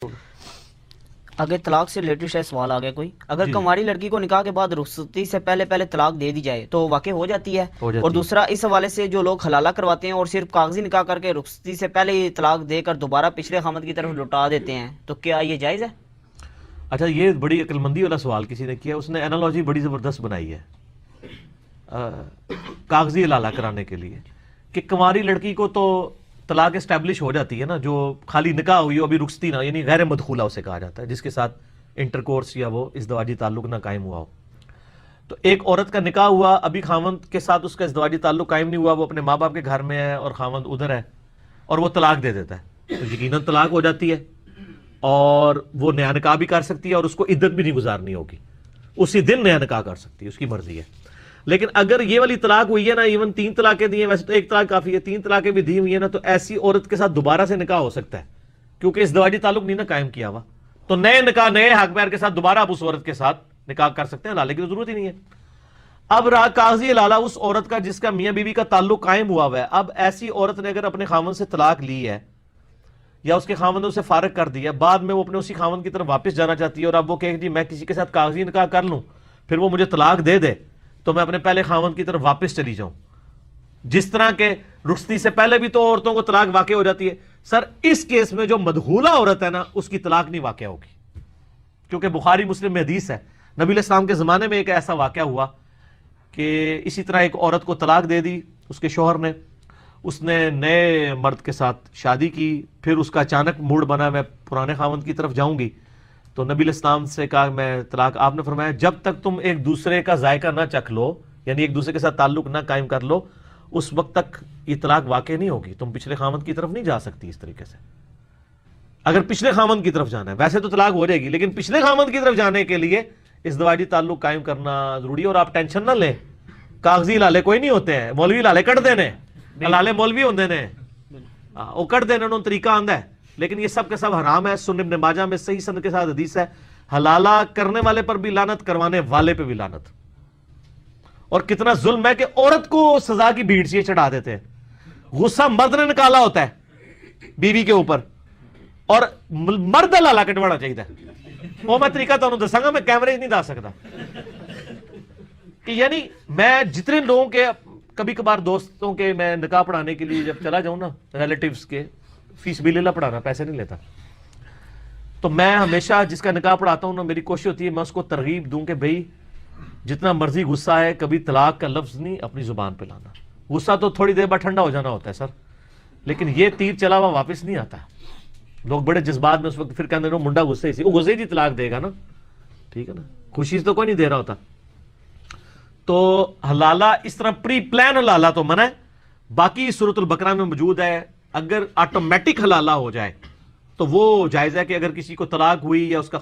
اگر طلاق سے ریلیٹڈ شاید سوال آ گیا کوئی، اگر کماری لڑکی کو نکاح کے بعد رخصتی سے پہلے طلاق دے دی جائے تو واقع ہو جاتی ہے؟ اور دوسرا اس حوالے سے جو لوگ حلالہ کرواتے ہیں اور صرف کاغذی نکاح کر کے رخصتی سے پہلے ہی طلاق دے کر دوبارہ پچھلے خامد کی طرف لوٹا دیتے ہیں، تو کیا یہ جائز ہے؟ اچھا، یہ بڑی عقل مندی والا سوال کسی نے کیا، اس نے انالوجی بڑی زبردست بنائی ہے کاغذی حلالہ کرانے کے لیے، کہ کنواری لڑکی کو تو طلاق اسٹیبلش ہو جاتی ہے نا، جو خالی نکاح ہوئی ہو ابھی رخصتی نہ، یعنی غیر مدخولہ اسے کہا جاتا ہے، جس کے ساتھ انٹرکورس یا وہ ازدواجی تعلق نہ قائم ہوا ہو۔ تو ایک عورت کا نکاح ہوا، ابھی خاوند کے ساتھ اس کا ازدواجی تعلق قائم نہیں ہوا، وہ اپنے ماں باپ کے گھر میں ہے اور خاوند ادھر ہے، اور وہ طلاق دے دیتا ہے، تو یقیناً طلاق ہو جاتی ہے، اور وہ نیا نکاح بھی کر سکتی ہے اور اس کو عدت بھی نہیں گزارنی ہوگی، اسی دن نیا نکاح کر سکتی ہے، اس کی مرضی ہے۔ لیکن اگر یہ والی طلاق ہوئی ہے نا، ایون 3 طلاقیں دی ہیں، ویسے تو 1 طلاق کافی ہے، 3 طلاقیں بھی دی ہوئی ہیں نا، تو ایسی عورت کے ساتھ دوبارہ سے نکاح ہو سکتا ہے، کیونکہ ازدواجی تعلق نہیں نا قائم کیا ہوا، تو نئے نکاح نئے حق پیر کے ساتھ دوبارہ آپ اس عورت کے ساتھ نکاح کر سکتے ہیں، حلالے کی تو ضرورت ہی نہیں ہے۔ اب رہا کاغذی حلالہ اس عورت کا جس کا میاں بیوی کا تعلق قائم ہوا ہوا ہے۔ اب ایسی عورت نے اگر اپنے خاوند سے طلاق لی ہے یا اس کے خاوند نے اسے فارغ کر دیا، بعد میں وہ اپنے اسی خاوند کی طرف واپس جانا چاہتی ہے، اور اب وہ کہے جی میں کسی کے ساتھ کاغذی نکاح کر لوں پھر وہ مجھے طلاق دے دے تو میں اپنے پہلے خاوند کی طرف واپس چلی جاؤں، جس طرح کے رخصتی سے پہلے بھی تو عورتوں کو طلاق واقع ہو جاتی ہے، سر اس کیس میں جو مدخولہ عورت ہے نا اس کی طلاق نہیں واقع ہوگی، کیونکہ بخاری مسلم میں حدیث ہے، نبی علیہ السلام کے زمانے میں ایک ایسا واقعہ ہوا کہ اسی طرح ایک عورت کو طلاق دے دی اس کے شوہر نے، اس نے نئے مرد کے ساتھ شادی کی، پھر اس کا اچانک موڈ بنا میں پرانے خاوند کی طرف جاؤں گی، تو نبی علیہ السلام سے کہا میں طلاق، آپ نے فرمایا جب تک تم ایک دوسرے کا ذائقہ نہ چکھ لو، یعنی ایک دوسرے کے ساتھ تعلق نہ قائم کر لو، اس وقت تک یہ طلاق واقع نہیں ہوگی، تم پچھلے خاوند کی طرف نہیں جا سکتی اس طریقے سے۔ اگر پچھلے خاوند کی طرف جانا ہے ویسے تو طلاق ہو جائے گی، لیکن پچھلے خاوند کی طرف جانے کے لیے ازدواجی تعلق قائم کرنا ضروری ہے۔ اور آپ ٹینشن نہ لیں، کاغذی لالے کوئی نہیں ہوتے ہیں، مولوی لالے کٹ دینے، لالے مولوی ہوندے نے، وہ کٹ دینے انہوں طریقہ آندا ہے، لیکن یہ سب کے سب حرام ہے۔ سنن ابن ماجہ میں صحیح سند کے ساتھ حدیث ہے، حلالہ کرنے والے پر بھی لعنت، کروانے والے پہ بھی لعنت۔ اور کتنا ظلم ہے کہ عورت کو سزا کی بھیڑ سے چڑھا دیتے ہیں، غصہ مرد نے نکالا ہوتا ہے بیوی کے اوپر، اور مرد حلالہ کٹوانا چاہیے، وہ میں طریقہ تو دساں گا، میں کیمرے نہیں دس سکتا کہ یعنی میں جتنے لوگوں کے کبھی کبھار دوستوں کے میں نکاح پڑھانے کے لیے جب چلا جاؤں نا، ریلیٹیوز کے، فیس بھی لیلا پڑھانا، پیسے نہیں لیتا، تو میں ہمیشہ جس کا نکاح پڑھاتا ہوں نا، میری کوشش ہوتی ہے میں اس کو ترغیب دوں کہ بھئی جتنا مرضی غصہ ہے کبھی طلاق کا لفظ نہیں اپنی زبان پہ لانا، غصہ تو تھوڑی دیر بعد ٹھنڈا ہو جانا ہوتا ہے سر، لیکن یہ تیر چلا ہوا واپس نہیں آتا۔ لوگ بڑے جذبات میں اس وقت پھر کہتے ہیں منڈا غصے سے، وہ غصے ہی طلاق دے گا نا، ٹھیک ہے نا، خوشی سے تو کوئی نہیں دے رہا ہوتا۔ تو حلالہ اس طرح پری پلان حلالہ تو منع ہے، باقی سورۃ البقرہ میں موجود ہے، اگر آٹومیٹک حلالہ ہو جائے تو وہ جائز ہے کہ اگر کسی کو طلاق ہوئی یا اس کا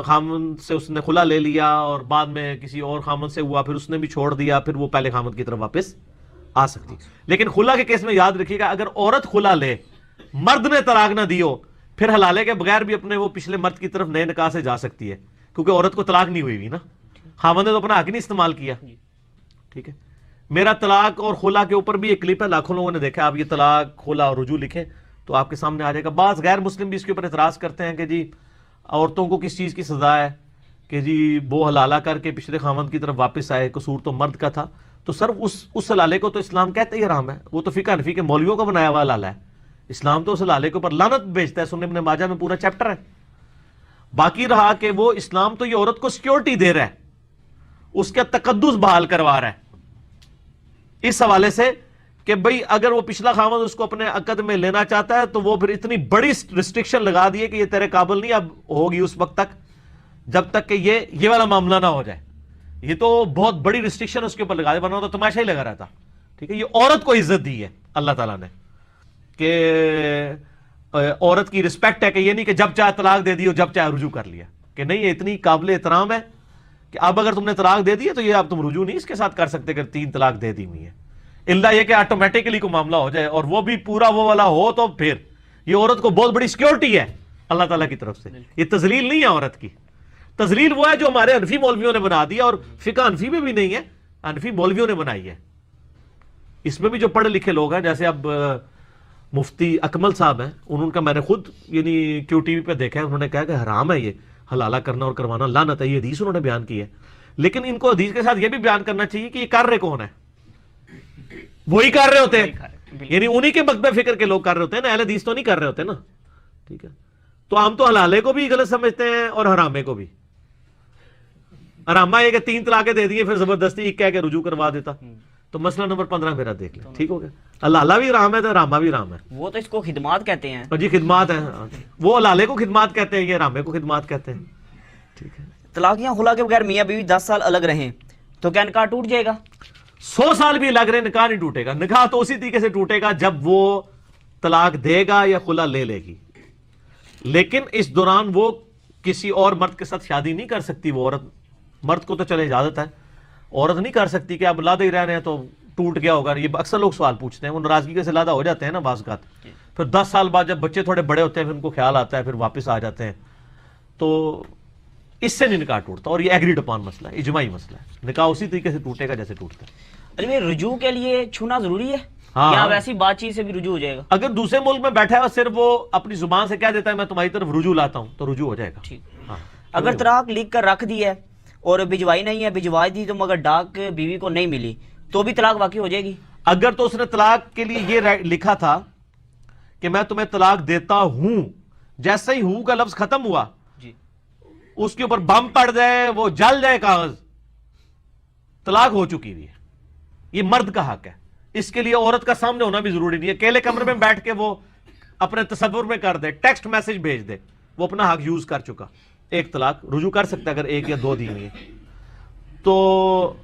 خامن سے اس نے خلا لے لیا اور بعد میں کسی اور خامن سے ہوا، پھر اس نے بھی چھوڑ دیا، پھر وہ پہلے خامن کی طرف واپس آ سکتی۔ لیکن خلا کے کیس میں یاد رکھیے گا، اگر عورت خلا لے، مرد نے طلاق نہ دی ہو، پھر حلالے کے بغیر بھی اپنے وہ پچھلے مرد کی طرف نئے نکاح سے جا سکتی ہے، کیونکہ عورت کو طلاق نہیں ہوئی نا، خامن نے تو اپنا حق نہیں استعمال کیا، ٹھیک ہے۔ میرا طلاق اور خلا کے اوپر بھی ایک کلپ ہے، لاکھوں لوگوں نے دیکھا، آپ یہ طلاق خلا اور رجوع لکھیں تو آپ کے سامنے آ جائے گا۔ بعض غیر مسلم بھی اس کے اوپر اعتراض کرتے ہیں کہ جی عورتوں کو کس چیز کی سزا ہے کہ جی وہ حلالہ کر کے پچھلے خاوند کی طرف واپس آئے، قصور تو مرد کا تھا، تو سر اس حلالے کو تو اسلام کہتے ہی حرام ہے، وہ تو فقہ حنفی کے مولویوں کا بنایا ہوا حلالہ ہے، اسلام تو اس حلالے کے اوپر لعنت بھیجتا ہے، سنن ابن ماجہ میں پورا چیپٹر ہے۔ باقی رہا کہ وہ اسلام تو یہ عورت کو سیکیورٹی دے رہا ہے، اس کا تقدس بحال کروا رہا ہے اس حوالے سے کہ بھئی اگر وہ پچھلا خاوند اس کو اپنے عقد میں لینا چاہتا ہے تو وہ پھر اتنی بڑی ریسٹرکشن لگا دیے کہ یہ تیرے قابل نہیں اب ہوگی اس وقت تک جب تک کہ یہ والا معاملہ نہ ہو جائے۔ یہ تو بہت بڑی ریسٹرکشن اس کے اوپر لگا دے، ورنہ تو تماشا ہی لگا رہا تھا، ٹھیک ہے۔ یہ عورت کو عزت دی ہے اللہ تعالیٰ نے کہ عورت کی رسپیکٹ ہے، کہ یہ نہیں کہ جب چاہے طلاق دے دی اور جب چاہے رجوع کر لیا، کہ نہیں، یہ اتنی قابل احترام ہے کہ اب اگر تم نے طلاق دے دی ہے تو یہ اب تم رجوع نہیں اس کے ساتھ کر سکتے اگر 3 طلاق دے دی ہوئی ہے، اللہ یہ کہ آٹومیٹکلی کو معاملہ ہو جائے اور وہ بھی پورا وہ والا ہو، تو پھر یہ عورت کو بہت بڑی سیکیورٹی ہے اللہ تعالیٰ کی طرف سے۔ یہ تذلیل نہیں ہے عورت کی، تذلیل وہ ہے جو ہمارے حنفی مولویوں نے بنا دیا، اور فقہ حنفی میں بھی نہیں ہے، حنفی مولویوں نے بنائی ہے۔ اس میں بھی جو پڑھے لکھے لوگ ہیں، جیسے اب مفتی اکمل صاحب ہیں، ان کا میں نے خود یعنی کیو ٹی وی پہ دیکھا ہے، انہوں نے کہا کہ حرام ہے یہ حلالہ کرنا اور کروانا، لعنت ہے، یہ حدیث انہوں نے بیان کی ہے. لیکن ان کو حدیث کے ساتھ یہ بھی بیان کرنا چاہیے کہ یہ کر رہے کون ہے، وہی کر رہے ہوتے ہیں، یعنی انہی کے مکتب فکر کے لوگ کر رہے ہوتے ہیں نا، اہل حدیث تو نہیں کر رہے ہوتے نا. ٹھیک ہے، تو ہم تو حلالے کو بھی غلط سمجھتے ہیں اور حرامے کو بھی. حرامہ یہ کہ 3 طلاقیں دے دیے پھر زبردستی ایک کہہ کے رجوع کروا دیتا. تو مسئلہ نمبر 15 میرا دیکھ لیں، ٹھیک ہو گیا. حلالہ بھی حرام ہے تو حرامہ بھی حرام ہے. وہ تو اس کو خدمات کہتے ہیں. اور جی خدمات ہیں، وہ حلالے کو خدمات کہتے ہیں، یہ حرامے کو خدمات کہتے ہیں. ٹھیک ہے، طلاق یا خلا کے بغیر میاں بیوی 10 سال الگ رہیں تو کیا نکاح ٹوٹ جائے گا؟ 100 سال بھی لگ رہے نکاح نہیں ٹوٹے گا. نکاح تو اسی طریقے سے ٹوٹے گا جب وہ طلاق دے گا یا خلا لے لے گی. لیکن اس دوران وہ کسی اور مرد کے ساتھ شادی نہیں کر سکتی. وہ عورت، مرد کو تو چلے اجازت ہے، عورت نہیں کر سکتی کہ اب لادے ہی رہ رہے ہیں تو ٹوٹ گیا ہوگا. یہ اکثر لوگ سوال پوچھتے ہیں، وہ ناراضگی سے لادہ ہو جاتے ہیں نا بعض اوقات. پھر 10 سال بعد جب بچے تھوڑے بڑے ہوتے ہیں پھر ان کو خیال آتا ہے، پھر واپس آ جاتے ہیں. تو اس سے نہیں نکاح ٹوٹتا، اور یہ ایگریڈ اپان مسئلہ ہے، اجماعی مسئلہ ہے. نکاح اسی طریقے سے ٹوٹے گا جیسے ٹوٹتا ہے. ارے رجوع کے لیے چھونا ضروری ہے ہاں، یا ویسی بات چیت سے بھی رجوع ہو جائے گا؟ اگر دوسرے ملک میں بیٹھا ہے اور صرف وہ اپنی زبان سے کہہ دیتا ہے میں تمہاری طرف رجوع لاتا ہوں تو رجوع ہو جائے گا. ٹھیک. ہاں. اگر طلاق لکھ کر رکھ دی ہے اور بھجوائی نہیں ہے، بھجوا دی تو مگر ڈاک بیوی کو نہیں ملی تو بھی طلاق واقع ہو جائے گی؟ اگر تو اس نے طلاق کے لیے یہ لکھا تھا کہ میں تمہیں طلاق دیتا ہوں، جیسے ہی ہوں کا لفظ ختم ہوا جی اس کے اوپر بم پڑ جائے، وہ جل جائے کاغذ، طلاق ہو چکی ہوئی ہے. یہ مرد کا حق ہے. اس کے لیے عورت کا سامنے ہونا بھی ضروری نہیں ہے. اکیلے کمرے میں بیٹھ کے وہ اپنے تصور میں کر دے، ٹیکسٹ میسج بھیج دے، وہ اپنا حق یوز کر چکا. ایک طلاق رجوع کر سکتا ہے اگر 1 یا 2 دی ہوئی ہے. تو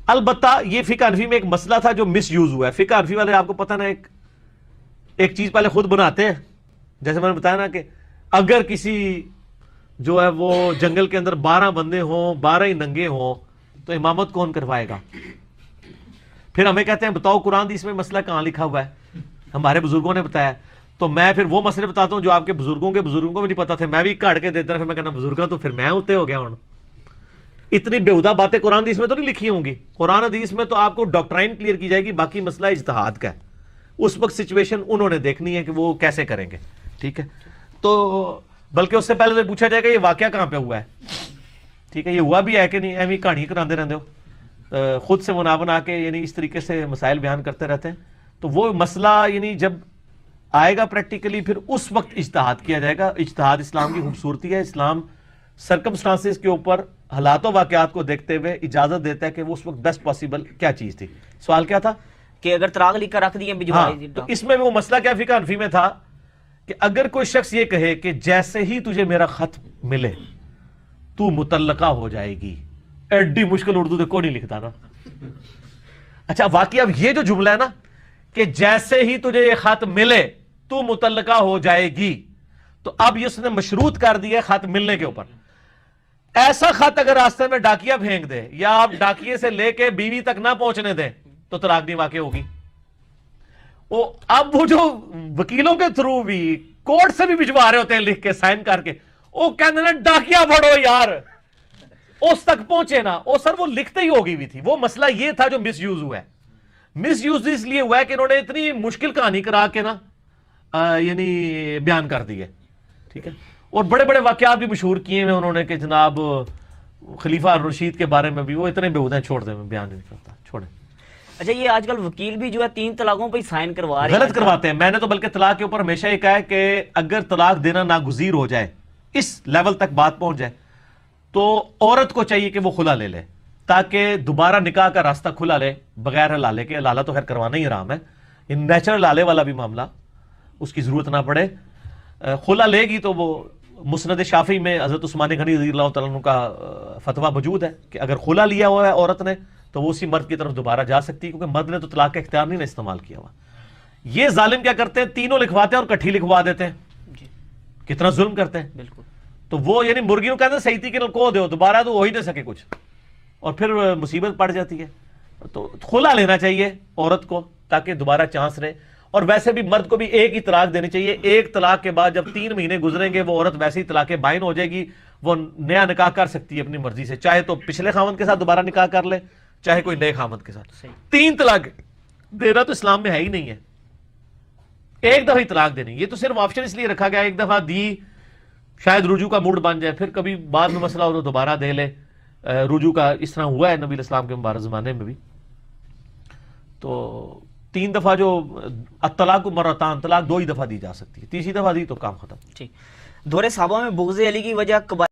البتہ یہ فقہ حنفی میں ایک مسئلہ تھا جو مس یوز ہوا ہے. فقہ حنفی والے آپ کو پتہ نا ایک چیز پہلے خود بناتے ہیں، جیسے میں نے بتایا نا کہ اگر کسی جو ہے وہ جنگل کے اندر 12 بندے ہوں، 12 ہی ننگے ہوں تو امامت کون کروائے گا؟ پھر ہمیں کہتے ہیں بتاؤ قرآن حدیث میں مسئلہ کہاں لکھا ہوا ہے؟ ہمارے بزرگوں نے بتایا. تو میں پھر وہ مسئلے بتاتا ہوں جو آپ کے بزرگوں کو بھی نہیں پتا تھے، میں بھی کاٹ کے دیتا ہوں. پھر میں کہنا بزرگاں تو پھر میں ہوتے ہو گیا ہوں. اتنی بےہودہ باتیں قرآن حدیث میں تو نہیں لکھی ہوں گی. قرآن حدیث میں تو آپ کو ڈاکٹرائن کلیئر کی جائے گی، باقی مسئلہ اجتہاد کا ہے. اس وقت سچویشن انہوں نے دیکھنی ہے کہ وہ کیسے کریں گے. ٹھیک ہے، تو بلکہ اس سے پہلے تو پوچھا جائے گا یہ واقعہ کہاں پہ ہوا ہے. ٹھیک ہے، یہ ہوا بھی ہے کہ نہیں، ایویں کہانی کراندے رہتے ہو، خود سے بنا بنا کے یعنی اس طریقے سے مسائل بیان کرتے رہتے ہیں. تو وہ مسئلہ یعنی جب آئے گا پریکٹیکلی پھر اس وقت اجتہاد کیا جائے گا. اجتہاد اسلام کی خوبصورتی ہے. اسلام سرکمسٹانسز کے اوپر حالات و واقعات کو دیکھتے ہوئے اجازت دیتا ہے کہ وہ اس وقت بیسٹ پاسبل کیا چیز تھی. سوال کیا تھا کہ اگر طلاق لکھ کر رکھ دی ہے بھجوائی دی تو اس میں وہ مسئلہ کیا فقہ حنفی میں تھا کہ اگر کوئی شخص یہ کہے کہ جیسے ہی تجھے میرا خط ملے تو متعلقہ ہو جائے گی. ایڈی مشکل اردو تو کوئی نہیں لکھتا نا. اچھا واقعی اب یہ جو جملہ ہے نا کہ جیسے ہی تجھے یہ خط ملے تو متعلقہ ہو جائے گی، تو اب اس نے مشروط کر دیا خط ملنے کے اوپر. ایسا خط اگر راستے میں ڈاکیا پھینک دے یا آپ ڈاکیے سے لے کے بیوی تک نہ پہنچنے دیں تو طلاق نہیں واقع ہوگی. اب وہ جو وکیلوں کے تھرو بھی کورٹ سے بھی بھجوا رہے ہوتے ہیں لکھ کے سائن کر کے، وہ کہتے ہیں نا ڈاکیا پڑھو یار، اس تک پہنچے نا. اور سر وہ لکھتے ہی ہوگی بھی تھی. وہ مسئلہ یہ تھا جو مس یوز ہوا ہے. مس یوز اس لیے ہوا ہے کہ انہوں نے اتنی مشکل کہانی کرا کے نا یعنی بیان کر دی ہے. ٹھیک ہے، اور بڑے بڑے واقعات بھی مشہور کیے ہیں انہوں نے کہ جناب خلیفہ رشید کے بارے میں بھی وہ اتنے بےہودہ چھوڑ دیں، میں بیان نہیں کرتا، چھوڑیں. اچھا یہ آج کل وکیل بھی جو ہے 3 طلاقوں پہ سائن کروا رہے ہیں، غلط کرواتے ہیں. میں نے تو بلکہ طلاق کے اوپر ہمیشہ یہ کہا ہے کہ اگر طلاق دینا ناگزیر ہو جائے، اس لیول تک بات پہنچ جائے، تو عورت کو چاہیے کہ وہ خلا لے لے تاکہ دوبارہ نکاح کا راستہ کھلا لے بغیر حلالے کے. حلالہ تو خیر کروانا ہی حرام ہے، ان نیچرل حلالے والا بھی معاملہ اس کی ضرورت نہ پڑے. خلا لے گی تو وہ مسند شافعی میں حضرت عثمان غنی رضی اللہ تعالیٰ عنہ کا فتویٰ موجود ہے کہ اگر خلا لیا ہوا ہے عورت نے تو وہ اسی مرد کی طرف دوبارہ جا سکتی ہے، کیونکہ مرد نے تو طلاق کا اختیار نہیں استعمال کیا ہوا. یہ ظالم کیا کرتے ہیں، تینوں لکھواتے ہیں اور کٹھی لکھوا دیتے ہیں. جی کتنا ظلم کرتے ہیں. بالکل. تو وہ یعنی مرغیوں کہتے ہیں صحیح تھی کہ کو دو دوبارہ تو ہو ہی نہ سکے کچھ، اور پھر مصیبت پڑ جاتی ہے. تو خلا لینا چاہیے عورت کو تاکہ دوبارہ چانس رہے. اور ویسے بھی مرد کو بھی ایک ہی طلاق دینی چاہیے. ایک طلاق کے بعد جب 3 مہینے گزریں گے وہ عورت ویسے ہی طلاق بائن ہو جائے گی. وہ نیا نکاح کر سکتی ہے اپنی مرضی سے، چاہے تو پچھلے خاوند کے ساتھ دوبارہ نکاح کر لے، چاہے کوئی نئے خاوند کے ساتھ. 3 طلاق دینا تو اسلام میں ہے ہی نہیں ہے. ایک دفعہ ہی طلاق دینی. یہ تو صرف آپشن اس لیے رکھا گیا ایک دفعہ دی شاید رجوع کا موڈ بن جائے, پھر کبھی بعد میں مسئلہ ہو تو دوبارہ دے لے. رجوع کا اس طرح ہوا ہے نبی علیہ السلام کے مبارک زمانے میں بھی. تو 3 دفعہ جو الطلاق مرتان, طلاق 2 ہی دفعہ دی جا سکتی ہے, تیسری دفعہ دی تو کام ختم. ٹھیک. دور صحابہ میں بغض علی کی وجہ